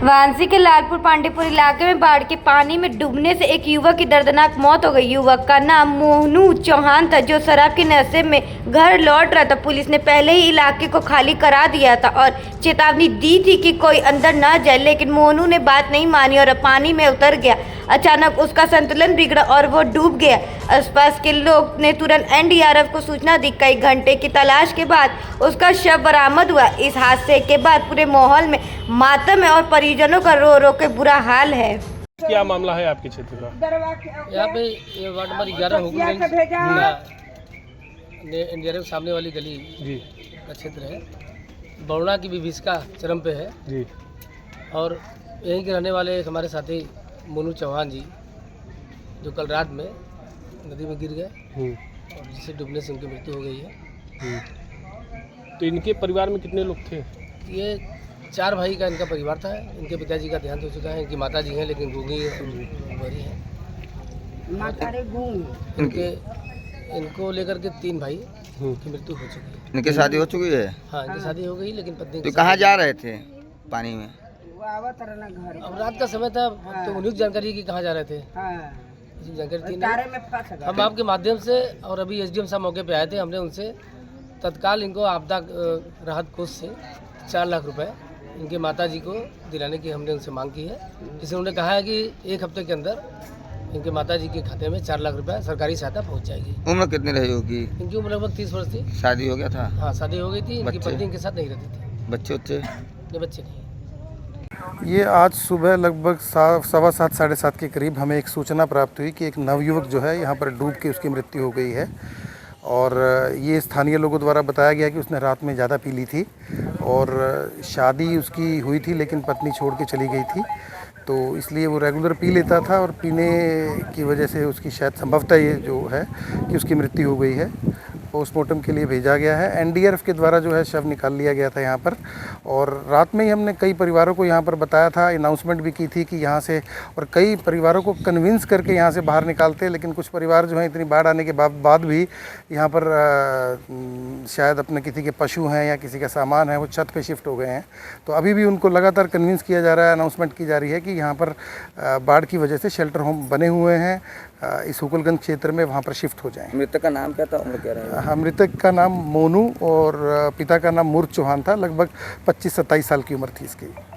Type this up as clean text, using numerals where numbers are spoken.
वाराणसी के लालपुर पांडेपुर इलाके में बाढ़ के पानी में डूबने से एक युवक की दर्दनाक मौत हो गई। युवक का नाम मोनू चौहान था, जो शराब के नशे में घर लौट रहा था। पुलिस ने पहले ही इलाके को खाली करा दिया था और चेतावनी दी थी कि कोई अंदर न जाए, लेकिन मोनू ने बात नहीं मानी और पानी में उतर गया। अचानक उसका संतुलन बिगड़ा और वो डूब गया। आसपास के लोग ने तुरंत एनडीआरएफ को सूचना दी। कई घंटे की तलाश के बाद उसका शव बरामद हुआ। इस हादसे के बाद पूरे माहौल में मातम है और परिजनों का रो रो के बुरा हाल है। क्या मामला है आपके क्षेत्र का? यहाँ पे ये वार्ड नंबर 11 होगी एनडीआरएफ सामने वाली गली जी का क्षेत्र है। बरुणा की विभीषिका चरम पे है जी। और यहीं के रहने वाले हमारे साथी मोनू चौहान जी, जो कल रात में नदी में गिर गए और जिससे डूबने से उनकी मृत्यु हो गई है। तो इनके परिवार में कितने लोग थे? ये 4 भाई का इनका परिवार था। इनके पिताजी का देहांत हो चुका है। इनकी माता जी हैं लेकिन गूंगी बड़ी हैं। इनको लेकर के 3 भाई की मृत्यु हो चुकी है। इनकी शादी हो चुकी है? हाँ, इनकी शादी हो गई, लेकिन पत्नी तो कहाँ जा रहे थे पानी में? अब रात का समय था, तो उन्हीं की जानकारी है कि कहाँ जा रहे थे। जानकारी थी नहीं। हम आपके माध्यम से और अभी एसडीएम साहब मौके पे आए थे। हमने उनसे तत्काल इनको आपदा राहत कोष से 4 लाख रुपए इनके माता जी को दिलाने की हमने उनसे मांग की है। जिसे उन्होंने कहा है कि 1 हफ्ते के अंदर इनके माता जी के खाते में 4 लाख रुपए सरकारी सहायता पहुंच जाएगी। उम्र कितनी रही होगी? इनकी उम्र लगभग 30 वर्ष थी। शादी हो गया था? हाँ, शादी हो गई थी। इनकी बच्चे? पत्नी इनके साथ नहीं रहती थी। बच्चे ये बच्चे नहीं। ये आज सुबह लगभग 7:15 साढ़े 7 के करीब हमें एक सूचना प्राप्त हुई कि एक नवयुवक जो है यहाँ पर डूब के उसकी मृत्यु हो गई है। और ये स्थानीय लोगों द्वारा बताया गया कि उसने रात में ज़्यादा पी ली थी और शादी उसकी हुई थी, लेकिन पत्नी छोड़ के चली गई थी। तो इसलिए वो रेगुलर पी लेता था और पीने की वजह से उसकी शायद संभवतः ये जो है कि उसकी मृत्यु हो गई है। पोस्टमार्टम के लिए भेजा गया है। एनडीआरएफ के द्वारा जो है शव निकाल लिया गया था यहाँ पर। और रात में ही हमने कई परिवारों को यहाँ पर बताया था, अनाउंसमेंट भी की थी कि यहाँ से, और कई परिवारों को कन्विंस करके यहाँ से बाहर निकालते, लेकिन कुछ परिवार जो हैं इतनी बाढ़ आने के बाद भी यहाँ पर शायद अपने किसी के पशु हैं या किसी का सामान है वो छत पे शिफ्ट हो गए हैं। तो अभी भी उनको लगातार कन्विंस किया जा रहा है, अनाउंसमेंट की जा रही है कि यहाँ पर बाढ़ की वजह से शेल्टर होम बने हुए हैं इस हुकुलगंज क्षेत्र में, वहाँ पर शिफ्ट हो जाएँ। मृतक का नाम क्या था, उम्र क्या रहा? मृतक का नाम मोनू और पिता का नाम मूर्ख चौहान था। लगभग 25-27 साल की उम्र थी इसकी।